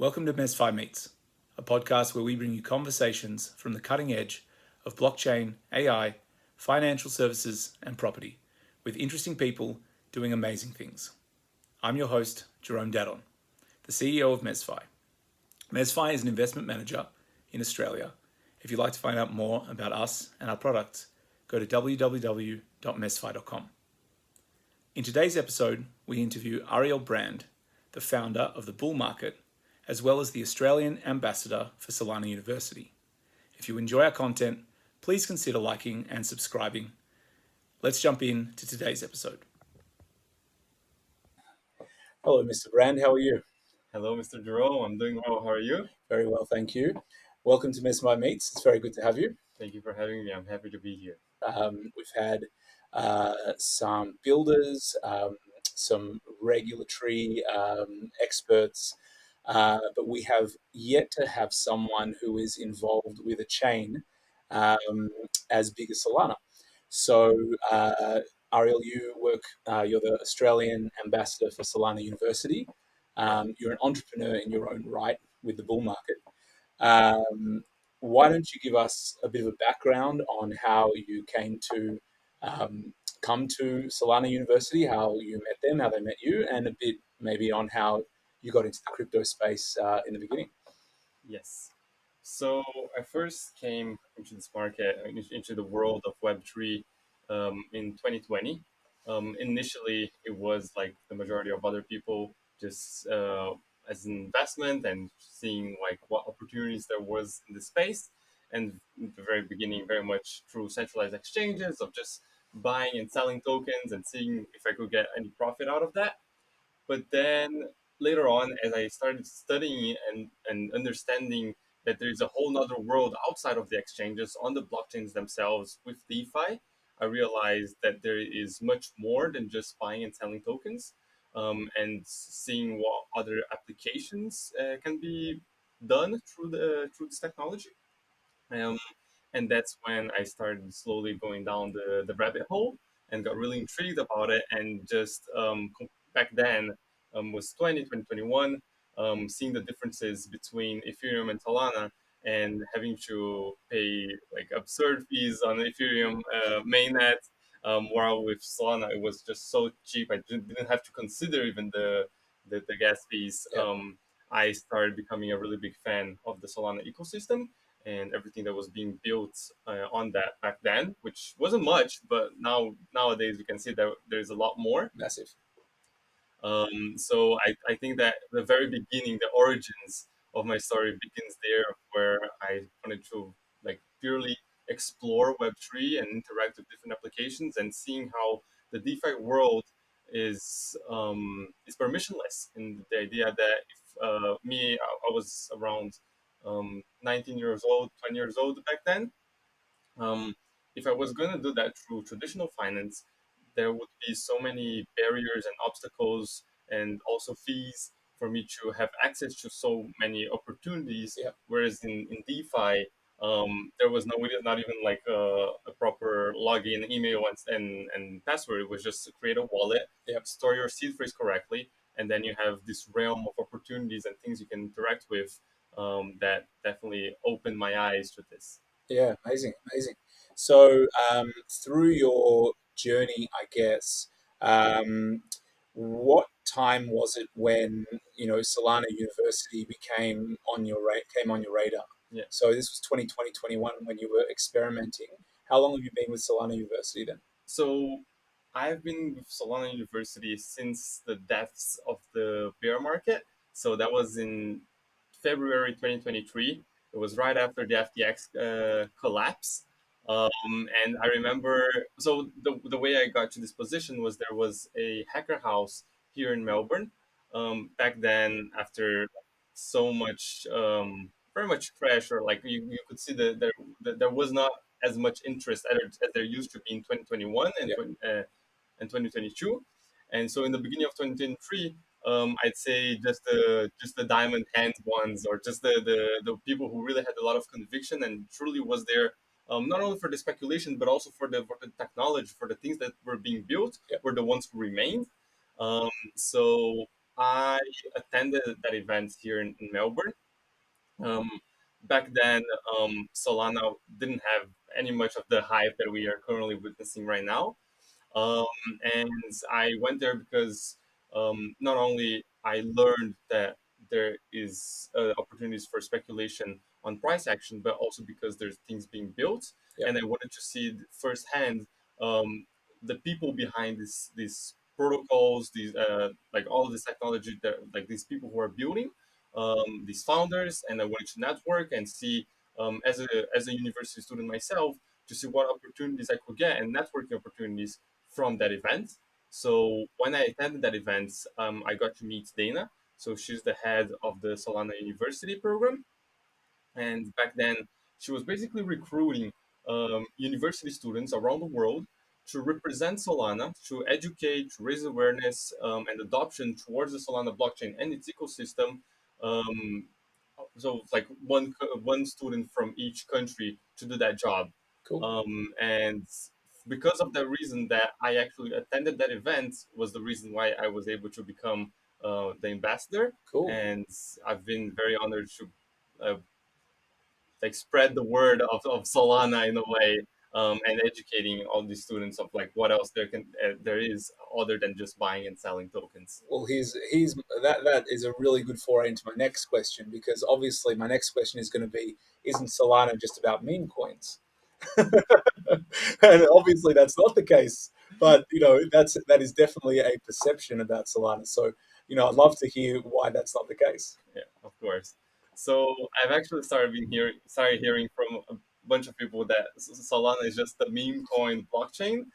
Welcome to MezFi Meets, a podcast where we bring you conversations from the cutting edge of blockchain, AI, financial services, and property, with interesting people doing amazing things. I'm your host, Jerome and Ariel, the CEO of MezFi. MezFi is an investment manager in Australia. If you'd like to find out more about us and our products, go to www.mezfi.com. In today's episode, we interview Ariel Brand, the founder of the bull market, as well as the Australian ambassador for Solana University. If you enjoy our content, please consider liking and subscribing. Let's jump in to today's episode. Hello, Mr. Brand. How are you? Hello, Mr. Jerome. I'm doing well. How are you? Very well, thank you. Welcome to MezFi Meets. It's very good to have you. Thank you for having me. I'm happy to be here. We've had some builders, some regulatory experts, but we have yet to have someone who is involved with a chain as big as Solana. So, Ariel, you're the Australian ambassador for Solana University. You're an entrepreneur in your own right with the bull market. Why don't you give us a bit of a background on how you came to come to Solana University, how you met them, how they met you, and a bit maybe on how you got into the crypto space in the beginning. Yes. So I first came into this market, into the world of Web3 in 2020. Initially, it was like the majority of other people, just as an investment and seeing like what opportunities there was in the space. And in the very beginning, very much through centralized exchanges of just buying and selling tokens and seeing if I could get any profit out of that. But then later on, as I started studying and understanding that there is a whole nother world outside of the exchanges on the blockchains themselves with DeFi, I realized that there is much more than just buying and selling tokens, and seeing what other applications can be done through this technology. Um, and that's when I started slowly going down the rabbit hole and got really intrigued about it. And just back then was 2021, seeing the differences between Ethereum and Solana and having to pay like absurd fees on Ethereum mainnet. While with Solana, it was just so cheap. I didn't have to consider even the gas fees. Yeah. I started becoming a really big fan of the Solana ecosystem and everything that was being built on that back then, which wasn't much, but nowadays we can see that there's a lot more. Massive. So I think that the very beginning, the origins of my story begins there, where I wanted to like purely explore Web3 and interact with different applications and seeing how the DeFi world is permissionless. And the idea that if I was around 19 years old, 20 years old back then. Um, if I was going to do that through traditional finance, there would be so many barriers and obstacles and also fees for me to have access to so many opportunities. Yeah. Whereas in DeFi, there was not even like a proper login, email, and password. It was just to create a wallet, Yep. store your seed phrase correctly, and then you have this realm of opportunities and things you can interact with that definitely opened my eyes to this. Yeah, amazing, amazing. So, through your journey, I guess, what time was it when Solana University came on your radar? Yeah. So this was 2020, 21 when you were experimenting. How long have you been with Solana University then? So I've been with Solana University since the depths of the bear market. So that was in February 2023. It was right after the FTX collapse. And I remember, so the way I got to this position was there was a hacker house here in Melbourne. Back then, after so much, very much crash, or like you could see that there was not as much interest as there used to be in 2021 and, Yeah. and 2022. And so in the beginning of 2023, I'd say just the diamond hand ones, or just the people who really had a lot of conviction and truly was there, not only for the speculation but also for the technology, for the things that were being built, Yeah. were the ones who remained. So I attended that event here in Melbourne. Um, Back then, Solana didn't have any much of the hype that we are currently witnessing right now. Um, and I went there because not only I learned that there is opportunities for speculation on price action, but also because there's things being built, and I wanted to see firsthand um, the people behind these protocols, these like all of this technology that like these people who are building these founders, and I wanted to network and see as a university student myself to see what opportunities I could get and networking opportunities from that event. So when I attended that event, I got to meet Dana. So she's the head of the Solana University program, and back then, she was basically recruiting university students around the world to represent Solana, to educate, to raise awareness and adoption towards the Solana blockchain and its ecosystem. Um, so, like one student from each country to do that job. Cool. And because of that reason, that I actually attended that event was the reason why I was able to become the ambassador. Cool. And I've been very honored to like spread the word of Solana in a way, and educating all these students of like what else there is other than just buying and selling tokens. Well, he's that is a really good foray into my next question, because obviously my next question is going to be, isn't Solana just about meme coins? And obviously that's not the case. But that is definitely a perception about Solana. So I'd love to hear why that's not the case. Yeah, of course. So I've actually started hearing from a bunch of people that Solana is just a meme coin blockchain.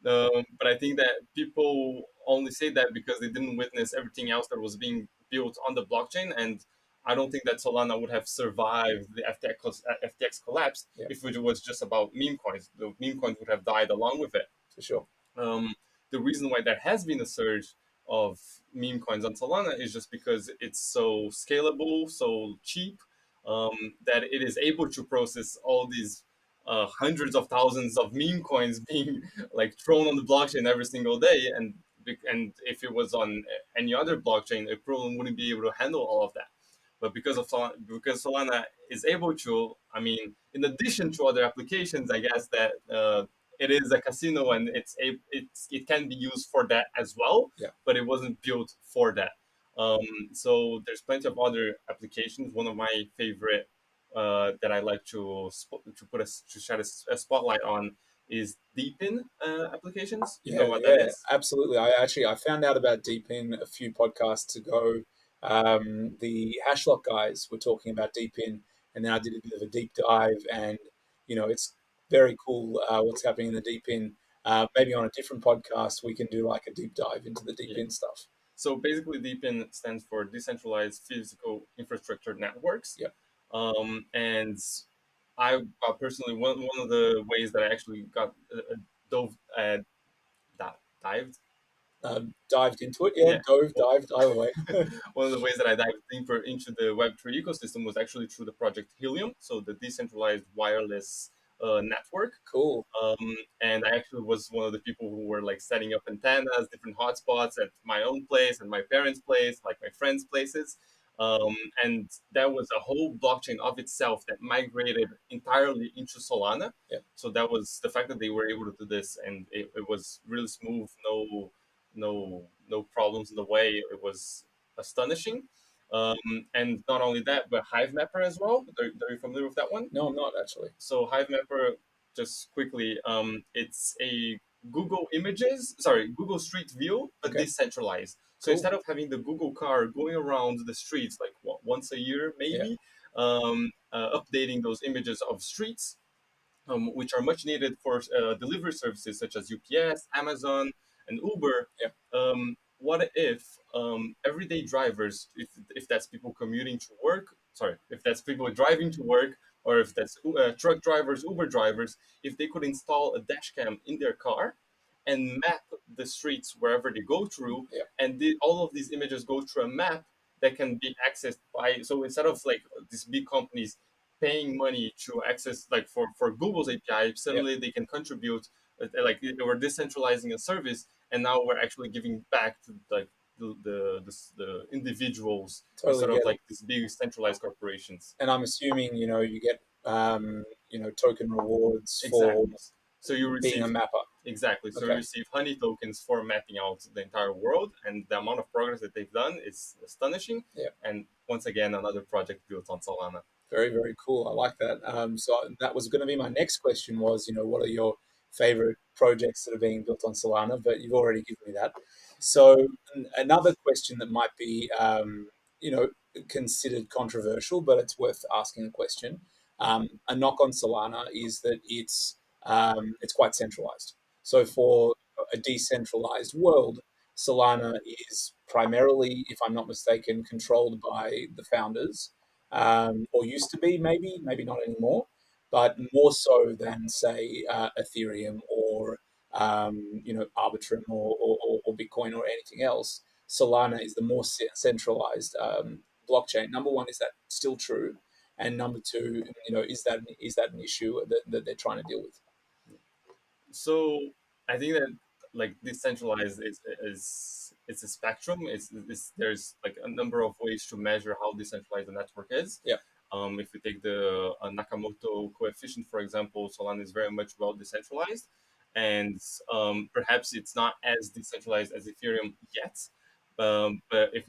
But I think that people only say that because they didn't witness everything else that was being built on the blockchain. And I don't think that Solana would have survived the FTX collapse if it was just about meme coins. The meme coins would have died along with it. For sure. Um, the reason why there has been a surge of meme coins on Solana is just because it's so scalable, so cheap, that it is able to process all these hundreds of thousands of meme coins being like thrown on the blockchain every single day. And if it was on any other blockchain, it probably wouldn't be able to handle all of that. But because Solana is able to, I mean, in addition to other applications, I guess that it is a casino and it can be used for that as well. Yeah. But it wasn't built for that. So there's plenty of other applications. One of my favorite that I like to shed a spotlight on is DePIn applications. You know Yeah, what that yeah, is? absolutely. I found out about DeepIn a few podcasts ago. The Hashlock guys were talking about DeepIn, and then I did a bit of a deep dive, and it's very cool what's happening in the DeepIn. Maybe on a different podcast we can do like a deep dive into the Yeah. DeepIn stuff. So basically, DePIN stands for Decentralized Physical Infrastructure Networks. Yeah. And I personally, one of the ways that I actually got dove dived. Dived into it, yeah. Yeah. Dived, either way. One of the ways that I dived deeper into the Web3 ecosystem was actually through the project Helium, so the decentralized wireless network. Cool. And I actually was one of the people who were like setting up antennas, different hotspots at my own place and my parents' place, like my friends' places. Um, and that was a whole blockchain of itself that migrated entirely into Solana. Yeah. So that was the fact that they were able to do this, and it was really smooth, no problems in the way. It was astonishing. And not only that, but HiveMapper as well. Are you familiar with that one? No, I'm not actually. So HiveMapper, just quickly, it's a Google Street View, but Okay. decentralized. So Cool. instead of having the Google car going around the streets like once a year, maybe, updating those images of streets, which are much needed for delivery services such as UPS, Amazon, and Uber. Yeah. What if everyday drivers, if that's people commuting to work, if that's people driving to work, or if that's truck drivers, Uber drivers, if they could install a dash cam in their car and map the streets wherever they go through, Yeah. and all of these images go through a map that can be accessed by. So instead of like these big companies paying money to access like for Google's API, suddenly they can contribute like we're decentralizing a service, and now we're actually giving back to like the individuals Totally instead of get it. like these big centralized corporations. And I'm assuming, you get, token rewards for Exactly. So you being a receive mapper. exactly. So you Okay. receive honey tokens for mapping out the entire world, and the amount of progress that they've done is astonishing. Yeah. And once again, another project built on Solana. Very, very cool. I like that. So that was going to be my next question was, what are your favorite projects that are being built on Solana? But you've already given me that. So another question that might be, you know, considered controversial, but it's worth asking a question. A knock on Solana is that it's quite centralized. So for a decentralized world, Solana is primarily, if I'm not mistaken, controlled by the founders, or used to be, maybe not anymore, but more so than say Ethereum or Arbitrum or Bitcoin or anything else. Solana is the more centralized blockchain. Number one, is that still true? And number two, is that an issue that they're trying to deal with? So I think that like decentralized is it's a spectrum. There's like a number of ways to measure how decentralized the network is. Yeah. If we take the Nakamoto coefficient, for example, Solana is very much well decentralized, and perhaps it's not as decentralized as Ethereum yet. But if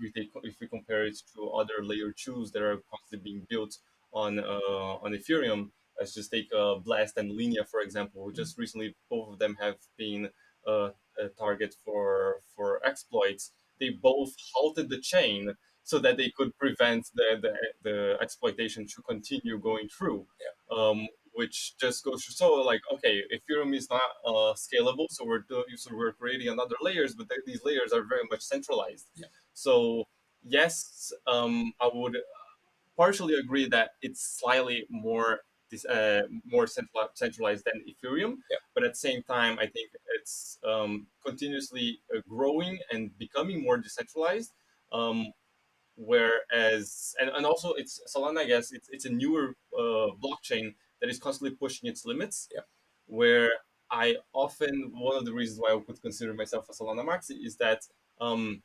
we compare it to other layer twos that are constantly being built on Ethereum, let's just take Blast and Linea, for example, who just recently both of them have been a target for exploits. They both halted the chain so that they could prevent the exploitation to continue going through. Which just goes to show, like, okay, Ethereum is not scalable, so we're creating another layers, but these layers are very much centralized. Yeah. So yes, I would partially agree that it's slightly more centralized than Ethereum, Yeah. but at the same time, I think it's continuously growing and becoming more decentralized. Um, Whereas, and also it's Solana, I guess it's a newer blockchain that is constantly pushing its limits. Yeah. Where I often one of the reasons why I would consider myself a Solana maxi is that um,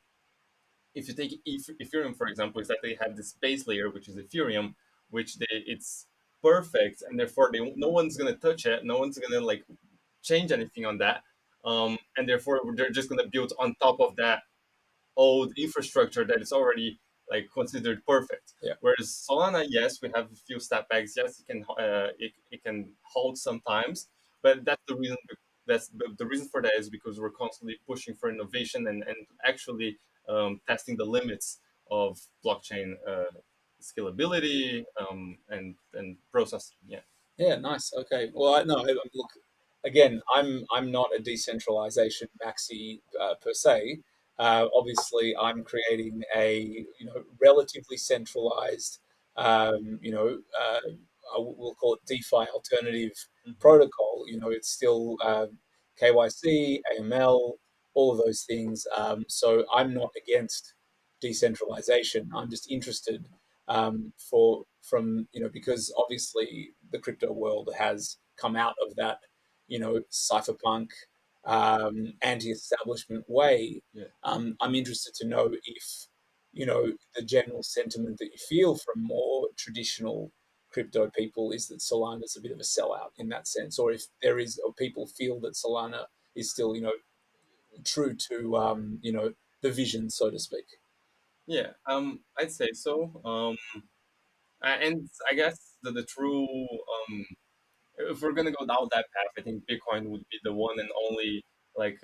if you take Ethereum, for example, is that they have this base layer, which is Ethereum, it's perfect, and therefore no one's gonna touch it, no one's gonna like change anything on that, and therefore they're just gonna build on top of that old infrastructure that is already like considered perfect. Yeah. Whereas Solana, yes, we have a few stepbacks. Yes, it can halt sometimes, but that's the reason. That's the reason for that is because we're constantly pushing for innovation and actually testing the limits of blockchain scalability and processing. Yeah. Yeah, nice. Okay. Well, no, look, again, I'm not a decentralization maxi per se. Obviously, I'm creating a relatively centralized, we'll call it DeFi alternative Hmm. protocol. It's still KYC, AML, all of those things. So I'm not against decentralization. I'm just interested because obviously the crypto world has come out of that cypherpunk anti-establishment way. Yeah. I'm interested to know if the general sentiment that you feel from more traditional crypto people is that Solana is a bit of a sellout in that sense, or if or people feel that Solana is still true to the vision, so to speak. Yeah. I'd say so. And I guess the true if we're gonna go down that path, I think Bitcoin would be the one and only like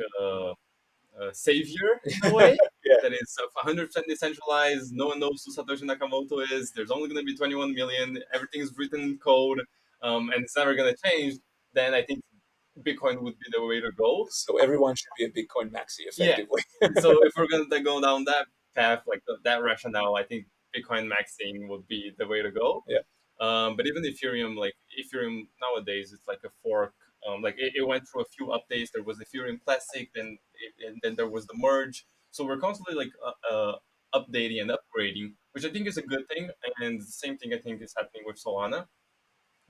savior in a way. Yeah. That is 100% decentralized. No one knows who Satoshi Nakamoto is. There's only gonna be 21 million. Everything is written in code, and it's never gonna change. Then I think Bitcoin would be the way to go. So everyone should be a Bitcoin maxi, Yeah. effectively. So if we're gonna go down that path, like that rationale, I think Bitcoin maxing would be the way to go. Yeah. But even Ethereum, like Ethereum nowadays, it's like a fork. Like it went through a few updates. There was Ethereum Classic, and then there was the merge. So we're constantly like updating and upgrading, which I think is a good thing. And the same thing I think is happening with Solana.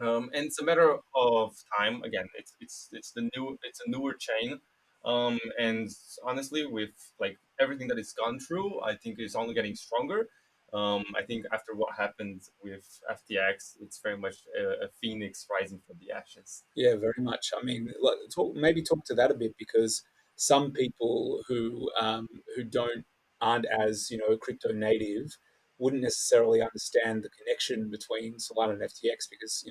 And it's a matter of time. Again, it's a newer chain. And honestly, with like everything that it's gone through, I think it's only getting stronger. I think after what happened with FTX, it's very much a phoenix rising from the ashes. Yeah, very much. I mean, maybe talk to that a bit, because some people who aren't as, crypto native, wouldn't necessarily understand the connection between Solana and FTX, because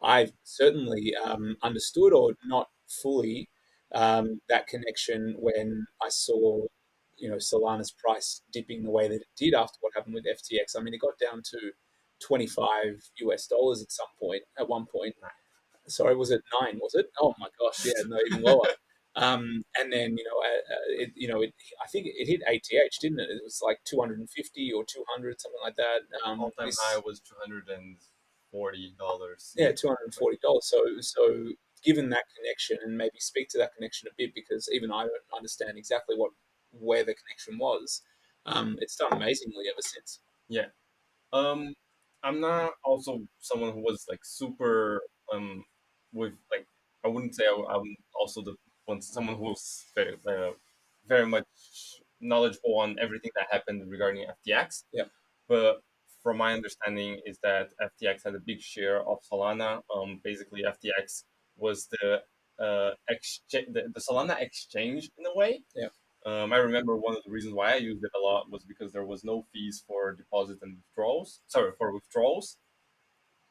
I've certainly understood, or not fully, that connection when I saw Solana's price dipping the way that it did after what happened with FTX. I mean, it got down to $25 at some point, at one point. Sorry, was it 9? Was it? Oh my gosh, yeah, no, even lower. And then I think it hit ATH, didn't it? It was like 250 or 200, something like that. All time high was $240. Yeah, $240. So given that connection, and maybe speak to that connection a bit, because even I don't understand exactly where the connection was. It's done amazingly ever since. Yeah. Um, I'm not also someone who was like super with like I wouldn't say I'm also the one someone who's very much knowledgeable on everything that happened regarding FTX. Yeah, But from my understanding is that FTX had a big share of Solana. Basically, FTX was the Solana exchange in a way. yeah, I remember one of the reasons why I used it a lot was because there was no fees for deposit and withdrawals. Sorry, for withdrawals.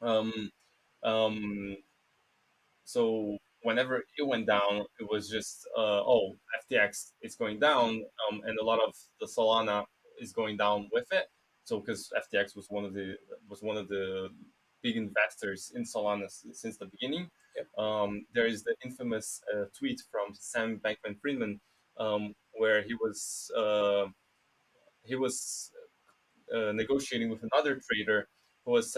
Um, um, so whenever it went down, it was just oh, FTX is going down, and a lot of the Solana is going down with it. So because FTX was one of the big investors in Solana since the beginning. yeah, There is the infamous tweet from Sam Bankman-Friedman where he was negotiating with another trader who was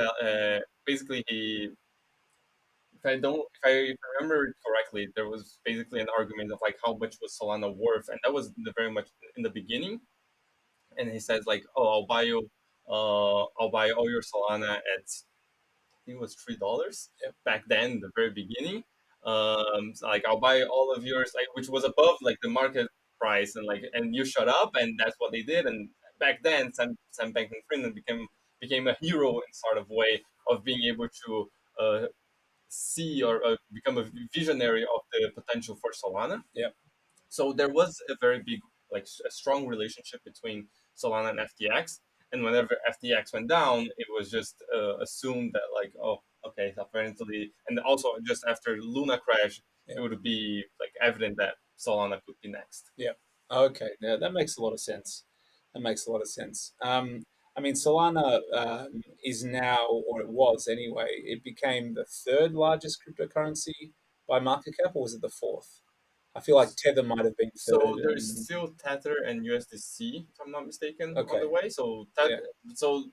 basically he if I remember it correctly, there was basically an argument of like how much was Solana worth, and that was very much in the beginning. And he says like, oh, I'll buy all your Solana at I think it was $3 yeah, back then, the very beginning. So, like I'll buy all of yours, like which was above like the market price, and like and you shut up, and that's what they did. And back then, Sam Bankman-Fried became a hero in sort of way of being able to see or become a visionary of the potential for Solana. yeah, So there was a very big, like a strong relationship between Solana and FTX. And whenever FTX went down, it was just assumed that like, oh, okay, so apparently, and also just after Luna crash, yeah. it would be like evident that Solana could be next. Yeah. Okay. Now that makes a lot of sense. That makes a lot of sense. I mean, Solana is now, or it was anyway, it became the third largest cryptocurrency by market cap, or was it the fourth? I feel like Tether might have been third. So there's still Tether and USDC, if I'm not mistaken, on the Okay. way. So Yeah. so,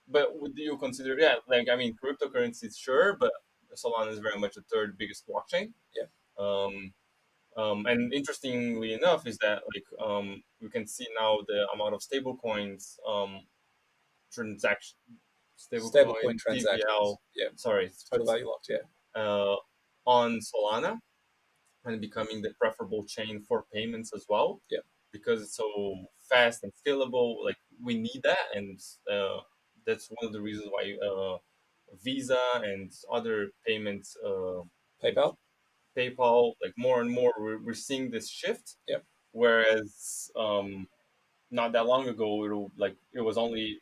but would you consider, yeah, like I mean, cryptocurrencies, sure, but Solana is very much the third biggest blockchain. Yeah. Um, and interestingly enough, is that like we can see now the amount of stablecoins transaction, Stablecoin stablecoin transactions. TVL, Yeah. sorry, Total value locked. Yeah. uh, on Solana and becoming the preferable chain for payments as well Yeah. because it's so fast and scalable. Like we need that, and that's one of the reasons why Visa and other payments like PayPal. PayPal, like more and more, we're seeing this shift. Yeah. Whereas not that long ago, it was only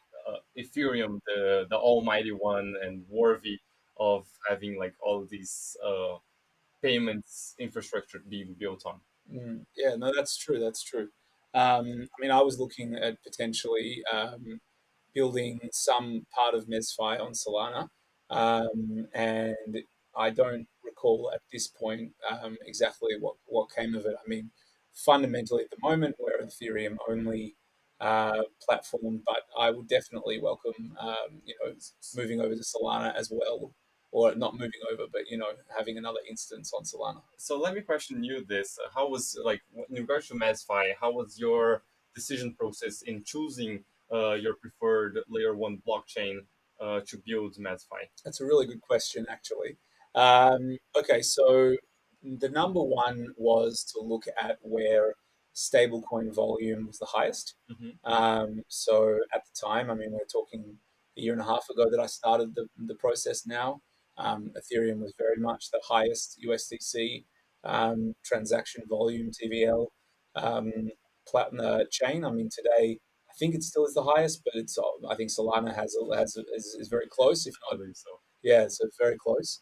Ethereum, the almighty one and worthy of having like all of these payments infrastructure being built on. Yeah. No, that's true. That's true. I mean, I was looking at potentially building some part of MezFi on Solana, and I don't recall at this point exactly what came of it. I mean, fundamentally, at the moment, we're an Ethereum only platform, but I would definitely welcome, moving over to Solana as well, or not moving over, but having another instance on Solana. So let me question you this: How was like in regards to MezFi? How was your decision process in choosing your preferred layer one blockchain to build MezFi? That's a really good question, actually. Okay, so the number one was to look at where stablecoin volume was the highest. So at the time, I mean, we're talking a year and a half ago that I started the process now. Ethereum was very much the highest USDC transaction volume TVL um, chain. I mean, today I think it still is the highest, but it's I think Solana is very close, if I not, believe so. yeah, so very close.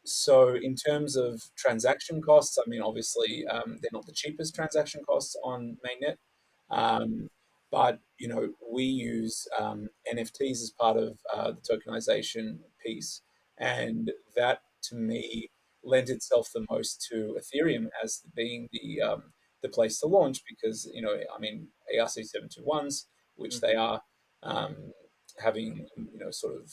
So in terms of transaction costs, I mean, obviously they're not the cheapest transaction costs on mainnet, um, but we use NFTs as part of the tokenization piece, and that to me lent itself the most to Ethereum as being the place to launch because I mean ARC 721s, which they are having sort of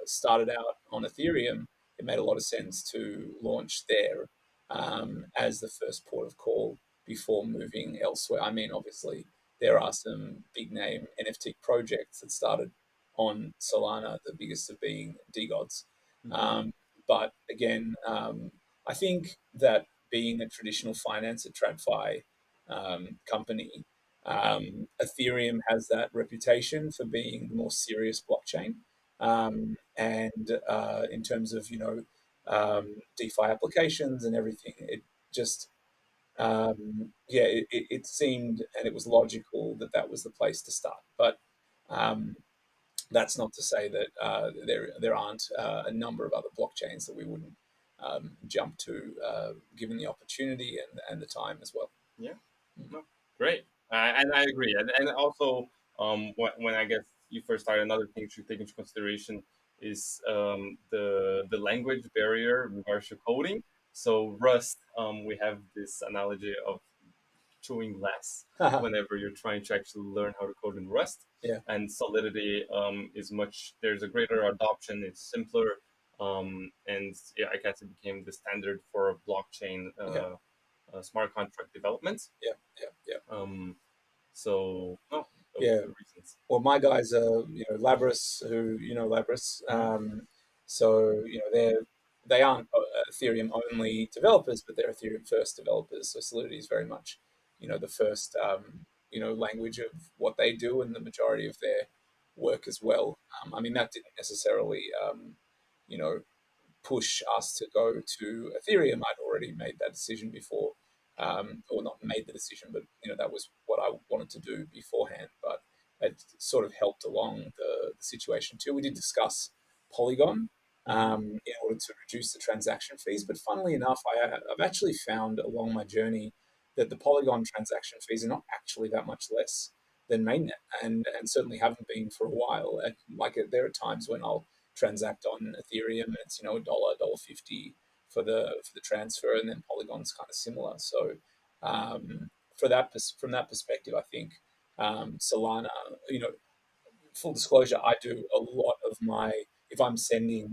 started out on Ethereum, it made a lot of sense to launch there as the first port of call before moving elsewhere. I mean, obviously, there are some big name NFT projects that started on Solana, the biggest of being DGods. But again, I think that being a traditional finance, a TradFi company, Ethereum has that reputation for being the more serious blockchain. And in terms of DeFi applications and everything, it just it seemed and it was logical that that was the place to start. But um, that's not to say that there aren't a number of other blockchains that we wouldn't jump to given the opportunity and the time as well. Yeah, no, great, and I agree, and also when I guess you first started, another thing to take into consideration is the language barrier in regards to coding. So Rust, we have this analogy of chewing glass whenever you're trying to actually learn how to code in Rust. Yeah. And Solidity is there's a greater adoption, it's simpler, and yeah, I guess it became the standard for blockchain smart contract development. Yeah, yeah, yeah. So, no, those Yeah. are the reasons. Well, my guys are Labris, who Labris. So they aren't Ethereum only developers, but they're Ethereum first developers. So Solidity is very much the first language of what they do, and the majority of their work as well. I mean, that didn't necessarily you know push us to go to Ethereum. I'd already made that decision before, or not made the decision, but that was what I wanted to do beforehand. But it sort of helped along the situation too. We did discuss Polygon in order to reduce the transaction fees, but funnily enough, I've actually found along my journey that the Polygon transaction fees are not actually that much less than mainnet, and certainly haven't been for a while. And like there are times when I'll transact on Ethereum, and it's $1.50 for the transfer, and then Polygon's kind of similar. So from that perspective, I think Solana, full disclosure, I do a lot of my if I'm sending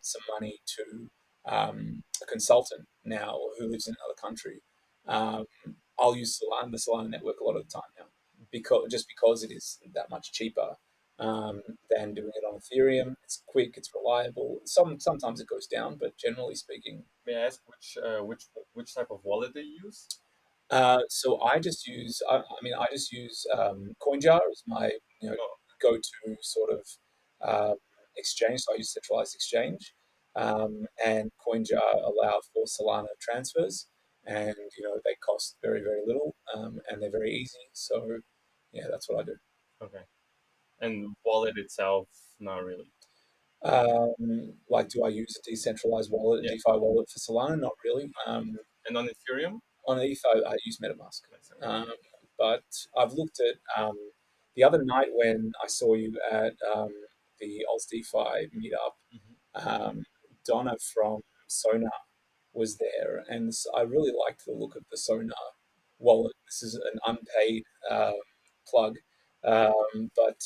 some money to a consultant now who lives in another country, um, I'll use the Solana network a lot of the time now because it is that much cheaper than doing it on Ethereum. It's quick, it's reliable. Sometimes it goes down, but generally speaking, May I ask which type of wallet they use? so I just use CoinJar as my Oh, go-to sort of exchange. So I use centralized exchange, and CoinJar allow for Solana transfers, and they cost very very little, and they're very easy. So yeah, that's what I do. okay. And wallet itself, not really. Like, do I use a decentralized wallet, a Yeah. DeFi wallet for Solana? Not really. And on Ethereum? On ETH, I use MetaMask. That's Um, but I've looked at the other night when I saw you at the Oz DeFi meetup. Um, Donna from Sonar was there, and I really liked the look of the Sonar wallet. This is an unpaid plug, but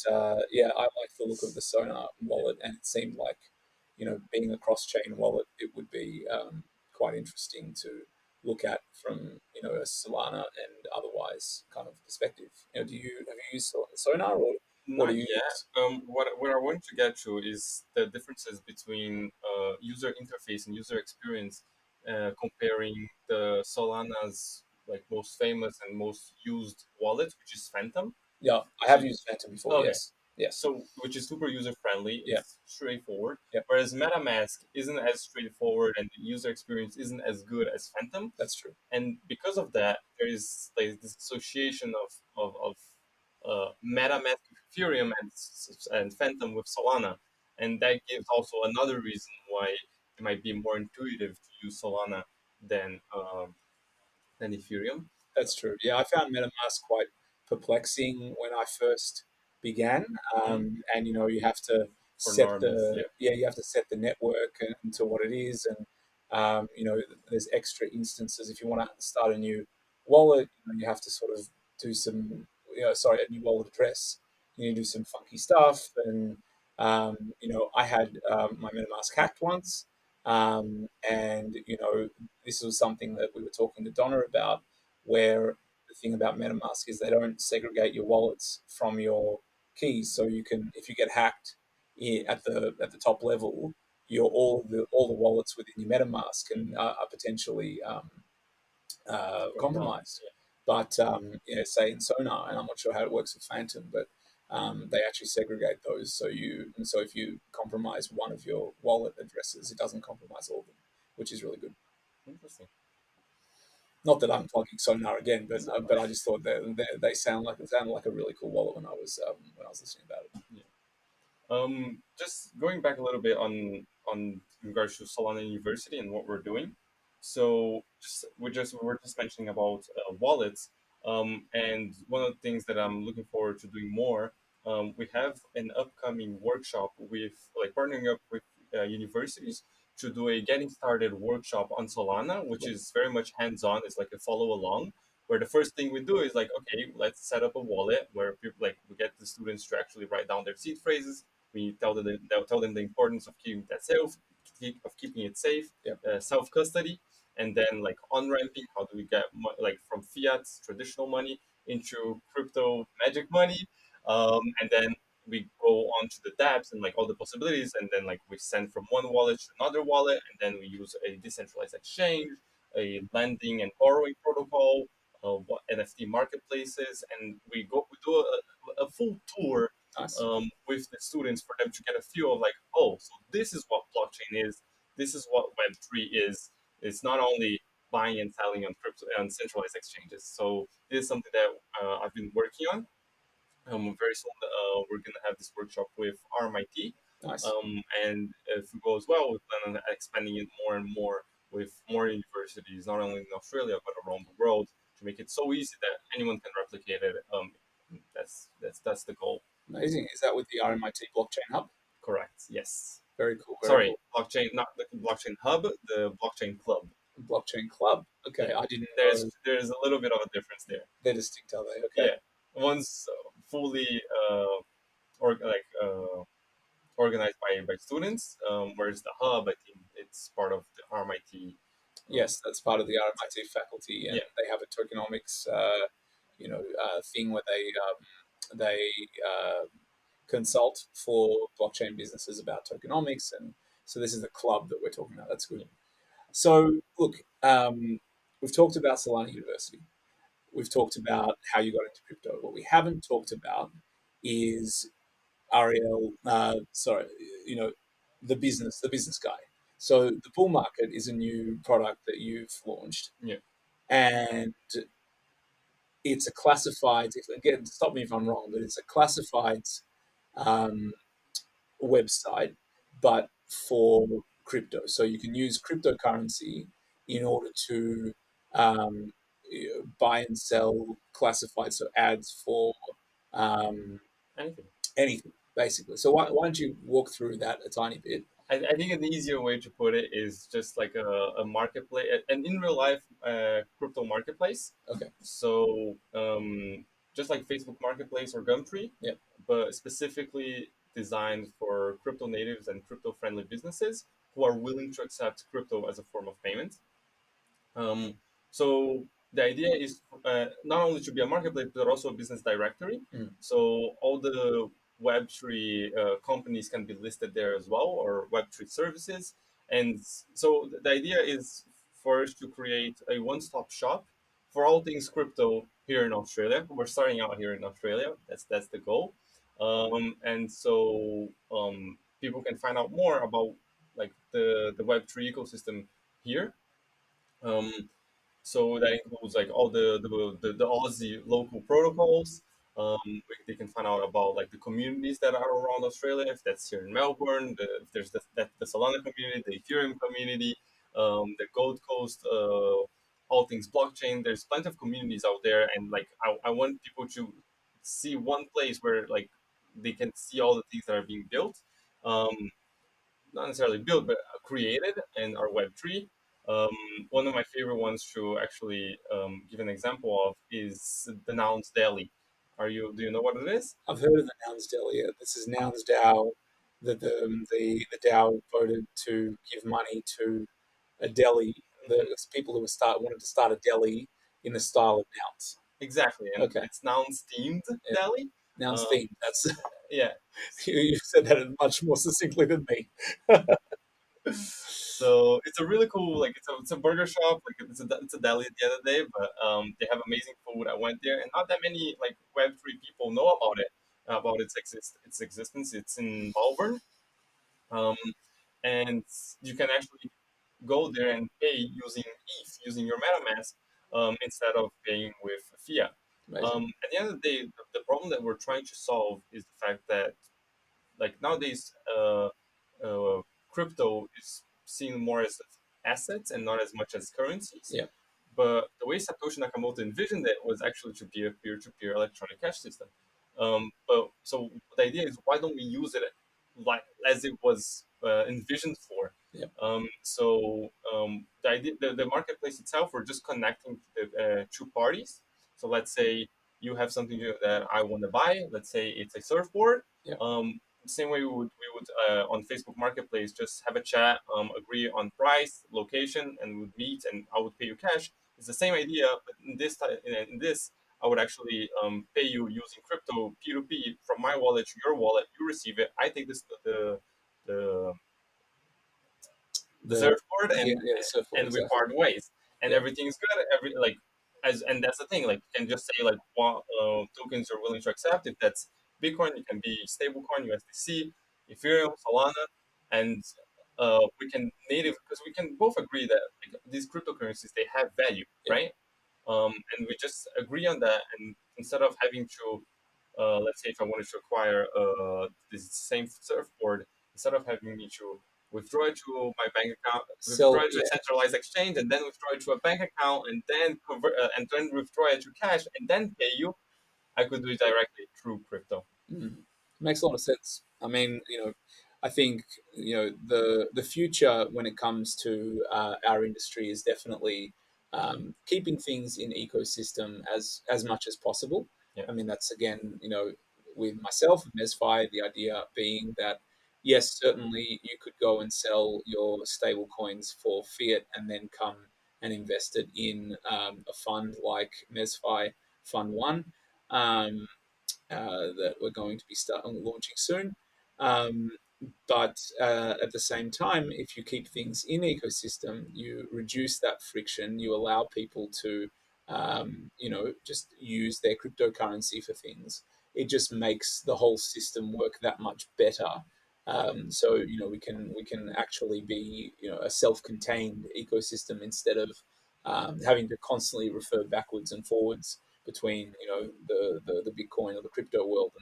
yeah, I like the look of the Sonar wallet, and it seemed like being a cross-chain wallet, it would be quite interesting to look at from a Solana and otherwise kind of perspective. Do you have you used Sonar, or what do Not you yet. use? What I want to get to is the differences between user interface and user experience comparing the Solana's like most famous and most used wallet, which is Phantom. Yeah, I have used Phantom before. Okay. Yes. Yes. So, which is super user friendly, Yeah. it's straightforward. Yeah. Whereas MetaMask isn't as straightforward and the user experience isn't as good as Phantom. That's true. And because of that, there is like this association of MetaMask with Ethereum and Phantom with Solana, and that gives also another reason why it might be more intuitive to use Solana than Ethereum. That's true. Yeah, I found MetaMask quite perplexing when I first began. And you have to For set normies, the you have to set the network to what it is, and there's extra instances if you want to start a new wallet. You have to sort of do some, a new wallet address. You need to do some funky stuff, and I had my MetaMask hacked once, and this was something that we were talking to Donna about, where the thing about MetaMask is they don't segregate your wallets from your keys. So you can, if you get hacked at the top level, all the wallets within your MetaMask are potentially compromised. But say in Sonar, and I'm not sure how it works with Phantom, but they actually segregate those. So if you compromise one of your wallet addresses, it doesn't compromise all of them, which is really good. Interesting. Not that I'm plugging Sonar again, but I just thought they sounded like a really cool wallet when I was listening about it. Yeah. Just going back a little bit on in regards to Solana University and what we're doing. So we're just mentioning about wallets. And one of the things that I'm looking forward to doing more, we have an upcoming workshop with like partnering up with universities to do a getting started workshop on Solana, which is very much hands-on. It's like a follow along, where the first thing we do is like, okay, let's set up a wallet where people like we get the students to actually write down their seed phrases. We tell them the importance of keeping that safe, of keeping it safe, self custody, and then like on ramping. How do we get like from fiat traditional money into crypto magic money, and then we go on to the dApps and like all the possibilities, and then like we send from one wallet to another wallet, and then we use a decentralized exchange, a lending and borrowing protocol, NFT marketplaces, and we do a full tour Nice. with the students for them to get a feel of like, oh, so this is what blockchain is, this is what Web3 is. It's not only buying and selling on crypto and centralized exchanges. So this is something that I've been working on. Very soon, we're going to have this workshop with RMIT. Nice. And if it goes well, we plan on expanding it more and more with more universities, not only in Australia, but around the world, to make it so easy that anyone can replicate it. That's the goal. Amazing. Is that with the RMIT Blockchain Hub? Correct. Yes. Very cool. Sorry, blockchain, not the blockchain hub, the blockchain club. Blockchain Club. Okay, Yeah. I didn't know. There's a little bit of a difference there. They're distinct, are they? Okay. Yeah. One's fully or like organized by students, whereas the hub, I think it's part of the RMIT. Yes, that's part of the RMIT faculty, and Yeah. they have a tokenomics, thing where they consult for blockchain businesses about tokenomics, and so this is the club that we're talking about. That's good. Yeah. So, look, we've talked about Solana University. We've talked about how you got into crypto. What we haven't talked about is Ariel. The business guy. So the bull market is a new product that you've launched, Yeah. and it's a classified. Again, stop me if I'm wrong, but it's a classified um, website, but for crypto. So you can use cryptocurrency in order to um, buy and sell classified, so ads for um, Anything. anything, basically. So why don't you walk through that a tiny bit? I think an easier way to put it is just like a marketplace, an in real life crypto marketplace. Okay. So just like Facebook Marketplace or Gumtree, Yeah. but specifically designed for crypto natives and crypto friendly businesses who are willing to accept crypto as a form of payment. So the idea is not only to be a marketplace, but also a business directory. Mm. So all the Web3 companies can be listed there as well, or Web3 services. And so the idea is for us to create a one-stop shop for all things crypto here in Australia. We're starting out here in Australia. That's the goal. And so people can find out more about like the Web3 ecosystem here. Um, so that includes like all the Aussie local protocols. They can find out about like the communities that are around Australia. If that's here in Melbourne, if there's the Solana community, the Ethereum community, the Gold Coast, all things blockchain. There's plenty of communities out there, and like I want people to see one place where like they can see all the things that are being built. Um, Not necessarily built, but created and are Web3. Um, One of my favorite ones to actually give an example of is the Nouns Daily. Do you know what it is? I've heard of the Nouns Deli. This is Nouns DAO. The DAO voted to give money to a deli. The people who wanted to start a deli in the style of Nouns. Exactly, and Okay, it's Nouns themed yeah. Daily. Nouns Um, theme. That's yeah. you said that much more succinctly than me. So it's a really cool, like it's a burger shop, like it's a deli at the end of the day, but they have amazing food. I went there, and not that many like Web3 people know about it, about its existence. It's in Malvern, um, and you can actually go there and pay using ETH, using your MetaMask, instead of paying with fiat. Amazing. At the end of the day, the problem that we're trying to solve is the fact that like nowadays, crypto is seen more as assets and not as much as currencies. Yeah. But the way Satoshi Nakamoto envisioned it was actually to be a peer-to-peer electronic cash system. But so the idea is, why don't we use it like as it was envisioned for? Yeah. The idea, the marketplace itself, we're just connecting two parties. So let's say you have something that I want to buy. Let's say it's a surfboard. Yeah. Same way we would on Facebook Marketplace just have a chat, agree on price, location, and would meet, and I would pay you cash. It's the same idea, but in this, I would actually pay you using crypto P2P from my wallet to your wallet. You receive it. I take the the The surfboard, yeah, yeah, the surfboard, and we exactly. part ways, and Yeah. everything's good. And that's the thing. Like you can just say like what tokens you're willing to accept. If that's Bitcoin, it can be stablecoin, USDC, Ethereum, Solana, and we can native because we can both agree that like, these cryptocurrencies they have value, Yeah. right? And we just agree on that. And instead of having to, let's say, if I wanted to acquire this same surfboard, instead of having me to withdraw it to my bank account, withdraw it to a Yeah. centralized exchange, and then withdraw it to a bank account, and then convert, and then withdraw it to cash, and then pay you, I could do it directly through crypto. Makes a lot of sense. I mean, I think the future when it comes to our industry is definitely keeping things in ecosystem as much as possible. Yeah. I mean, that's again, with myself and MezFi, the idea being that yes, certainly you could go and sell your stable coins for fiat and then come and invest it in a fund like MezFi Fund One. Um, that we're going to be launching soon. Um, but at the same time, if you keep things in ecosystem, you reduce that friction. You allow people to, just use their cryptocurrency for things. It just makes the whole system work that much better. So we can actually be a self-contained ecosystem instead of having to constantly refer backwards and forwards between the Bitcoin or the crypto world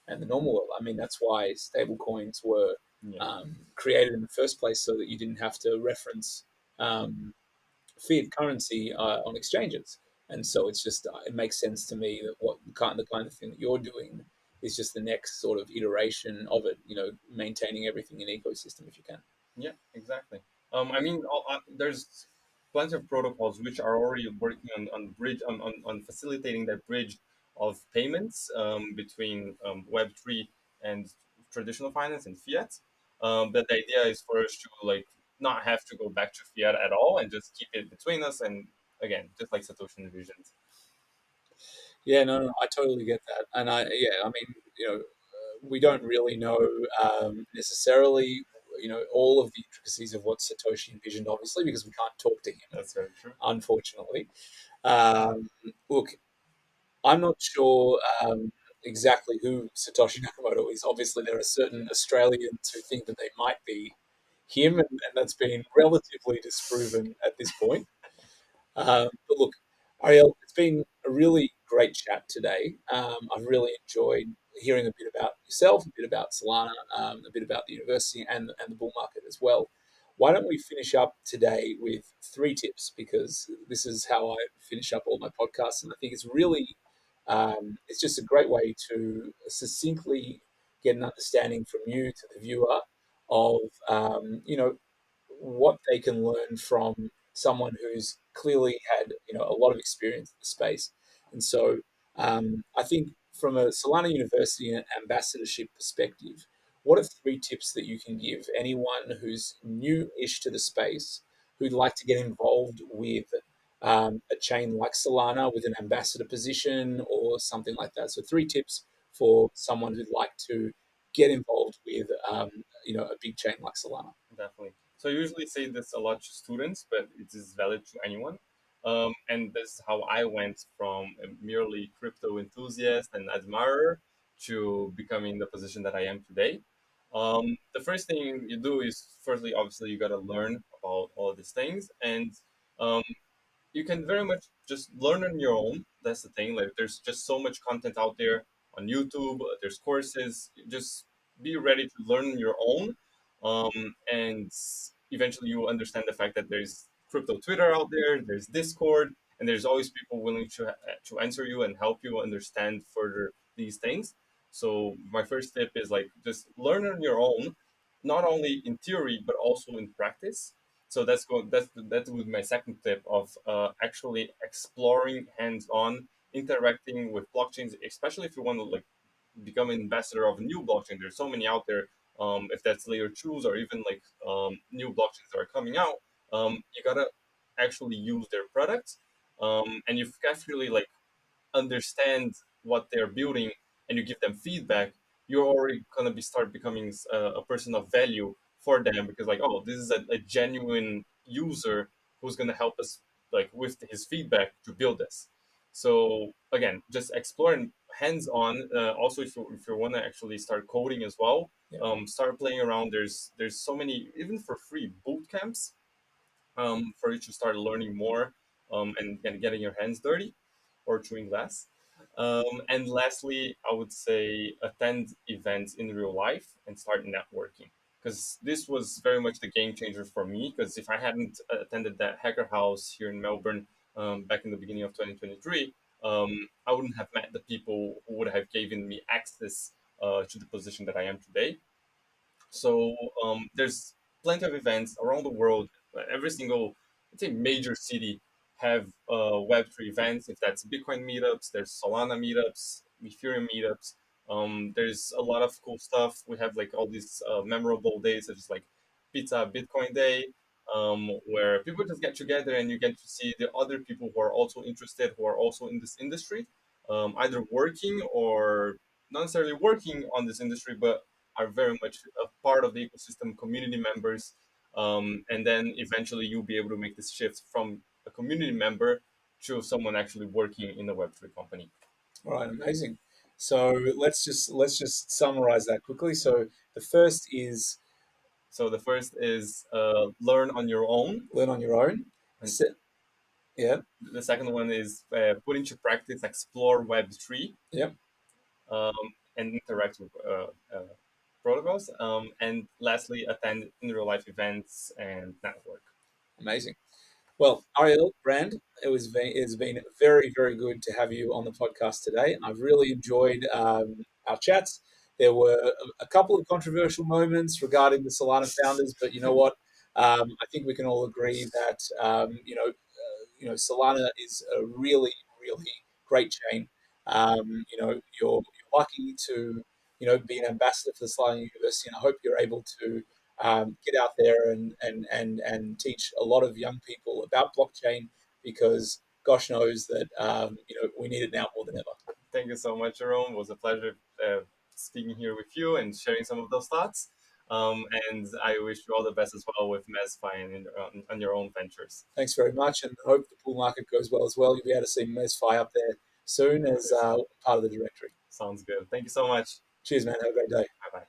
and the normal world. I mean, that's why stable coins were Yeah. created in the first place, so that you didn't have to reference fiat currency on exchanges. And so it makes sense to me that the kind of thing that you're doing is just the next sort of iteration of it. Maintaining everything in ecosystem if you can. Yeah, exactly. I mean, there's plenty of protocols which are already working on facilitating that bridge of payments between Web3 and traditional finance and fiat. But the idea is for us to like not have to go back to fiat at all and just keep it between us. And again, just like Satoshi envisioned. Yeah, no, no, I totally get that, and I mean, we don't really know necessarily. all of the intricacies of what Satoshi envisioned, obviously, because we can't talk to him, That's very true. unfortunately. Look, I'm not sure exactly who Satoshi Nakamoto is. Obviously, there are certain Australians who think that they might be him, and that's been relatively disproven at this point. But look, Ariel, it's been a really great chat today. I've really enjoyed hearing a bit about yourself, a bit about Solana, a bit about the university and the bull market as well. Why don't we finish up today with 3 tips? Because this is how I finish up all my podcasts, and I think it's just a great way to succinctly get an understanding from you to the viewer of what they can learn from someone who's clearly had a lot of experience in the space. And so I think from a Solana University ambassadorship perspective, what are 3 tips that you can give anyone who's new-ish to the space who'd like to get involved with a chain like Solana with an ambassador position or something like that? So 3 tips for someone who'd like to get involved with a big chain like Solana. Definitely. So I usually say this a lot to students, but it is valid to anyone. And this is how I went from a merely crypto enthusiast and admirer to becoming the position that I am today. The first thing you do is, firstly, obviously, you got to learn about all these things, and um, you can very much just learn on your own. That's the thing. Like, there's just so much content out there on YouTube. There's courses. Just be ready to learn on your own, and eventually you will understand the fact that there's crypto Twitter out there. There's Discord, and there's always people willing to answer you and help you understand further these things. So my first tip is like just learn on your own, not only in theory but also in practice. So that would be my second tip of actually exploring hands-on, interacting with blockchains, especially if you want to like become an ambassador of a new blockchain. There's so many out there. If that's layer twos or even like new blockchains that are coming out, you gotta actually use their products, and you've got to really like understand what they're building and you give them feedback, you're already gonna be start becoming a person of value for them because like, oh, this is a genuine user who's gonna help us like with his feedback to build this. So again, just exploring hands-on. Also, if you want to actually start coding as well, Yeah. start playing around. There's so many even for free boot camps for you to start learning more and getting your hands dirty or chewing glass. And lastly, I would say attend events in real life and start networking. Because this was very much the game changer for me. Because if I hadn't attended that hacker house here in Melbourne back in the beginning of 2023, I wouldn't have met the people who would have given me access to the position that I am today. So there's plenty of events around the world. Every single, let's say, major city have Web3 events. If that's Bitcoin meetups, there's Solana meetups, Ethereum meetups. There's a lot of cool stuff. We have like all these memorable days, such as like Pizza Bitcoin Day, where people just get together and you get to see the other people who are also interested, who are also in this industry, either working or not necessarily working on this industry, but are very much a part of the ecosystem, community members, and then eventually you'll be able to make this shift from a community member to someone actually working in a Web3 company. All right, amazing. So let's just summarize that quickly. So the first is So the first is learn on your own. learn on your own. And Yeah, the second one is put into practice, explore Web3, yeah, um, and interact with protocols. And lastly, attend in real life events and network. amazing. Well, Ariel Brand, it's been very, very good to have you on the podcast today. I've really enjoyed our chats. There were a couple of controversial moments regarding the Solana founders, but you know what? I think we can all agree that Solana is a really, really great chain. You're lucky to be an ambassador for the Solana University, and I hope you're able to get out there and teach a lot of young people about blockchain because gosh knows that we need it now more than ever. Thank you so much, Jerome. It was a pleasure speaking here with you and sharing some of those thoughts. And I wish you all the best as well with MezFi and on your own ventures. Thanks very much, and hope the bull market goes well as well. You'll be able to see MezFi up there soon as part of the directory. Sounds good. Thank you so much. Cheers, man. Have a great day. Bye bye.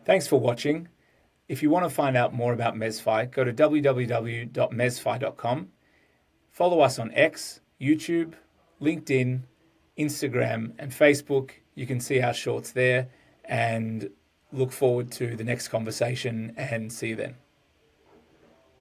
Thanks for watching. If you want to find out more about MezFi, go to www.mezfi.com. Follow us on X, YouTube, LinkedIn, Instagram, and Facebook. You can see our shorts there, and look forward to the next conversation, and see you then.